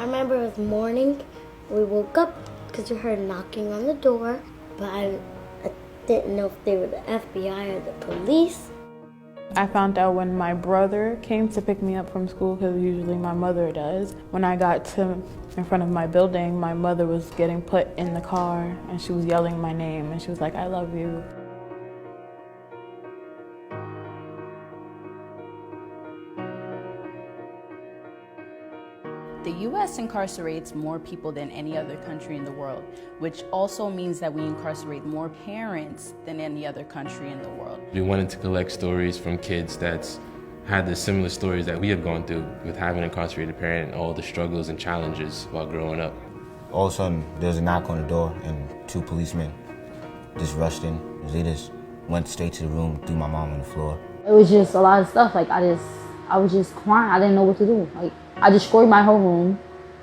remember it was morning. We woke up because we heard knocking on the door, but I didn't know if they were the FBI or the police. I found out when my brother came to pick me up from school, because usually my mother does. When I got to in front of my building, my mother was getting put in the car and she was yelling my name and she was like, "I love you." The U.S. incarcerates more people than any other country in the world, which also means that we incarcerate more parents than any other country in the world. We wanted to collect stories from kids that's had the similar stories that we have gone through with having an incarcerated parent and all the struggles and challenges while growing up. All of a sudden, there was a knock on the door and 2 policemen just rushed in. They just went straight to the room, threw my mom on the floor. It was just a lot of stuff. Like I was just crying. I didn't know what to do. Like I destroyed my whole room.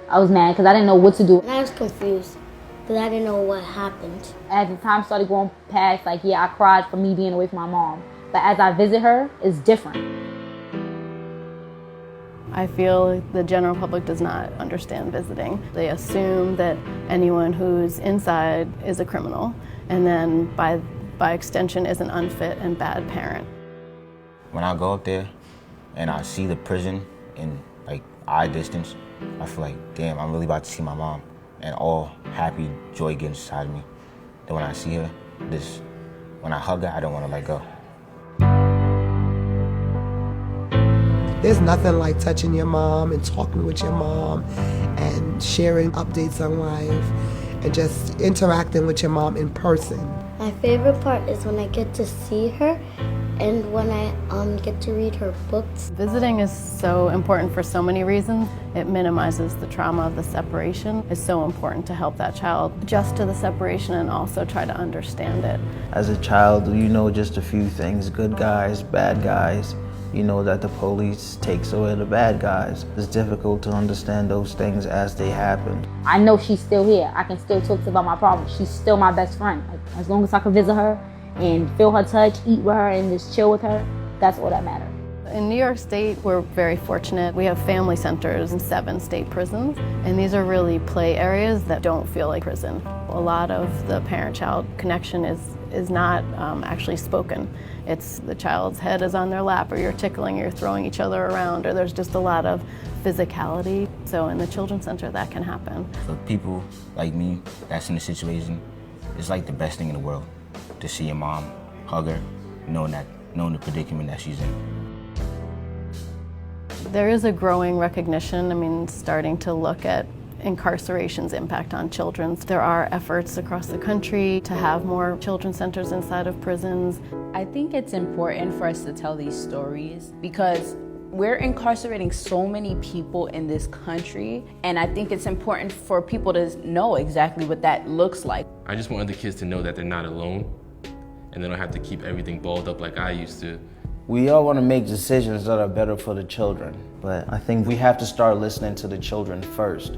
I was mad because I didn't know what to do. And I was confused because I didn't know what happened. As the time started going past, like yeah, I cried for me being away from my mom. But as I visit her, it's different. I feel the general public does not understand visiting. They assume that anyone who's inside is a criminal, and then by extension is an unfit and bad parent. When I go up there and I see the prison in like eye distance, I feel like, damn, I'm really about to see my mom, and all happy joy gets inside me. Then when I see her, when I hug her, I don't want to let go. There's nothing like touching your mom and talking with your mom and sharing updates on life and just interacting with your mom in person. My favorite part is when I get to see her and when I get to read her books. Visiting is so important for so many reasons. It minimizes the trauma of the separation. It's so important to help that child adjust to the separation and also try to understand it. As a child, you know just a few things, good guys, bad guys. You know that the police takes away the bad guys. It's difficult to understand those things as they happen. I know she's still here. I can still talk about my problems. She's still my best friend. Like, as long as I can visit her and feel her touch, eat with her, and just chill with her, that's all that matters. In New York State, we're very fortunate. We have family centers in 7 state prisons, and these are really play areas that don't feel like prison. A lot of the parent-child connection is not actually spoken. It's the child's head is on their lap, or you're tickling, or you're throwing each other around, or there's just a lot of physicality. So in the children's center, that can happen. For people like me that's in the situation, it's like the best thing in the world to see your mom, hug her, knowing the predicament that she's in. There is a growing recognition, starting to look at incarceration's impact on children. There are efforts across the country to have more children's centers inside of prisons. I think it's important for us to tell these stories because we're incarcerating so many people in this country, and I think it's important for people to know exactly what that looks like. I just want other kids to know that they're not alone and they don't have to keep everything balled up like I used to. We all want to make decisions that are better for the children, but I think we have to start listening to the children first.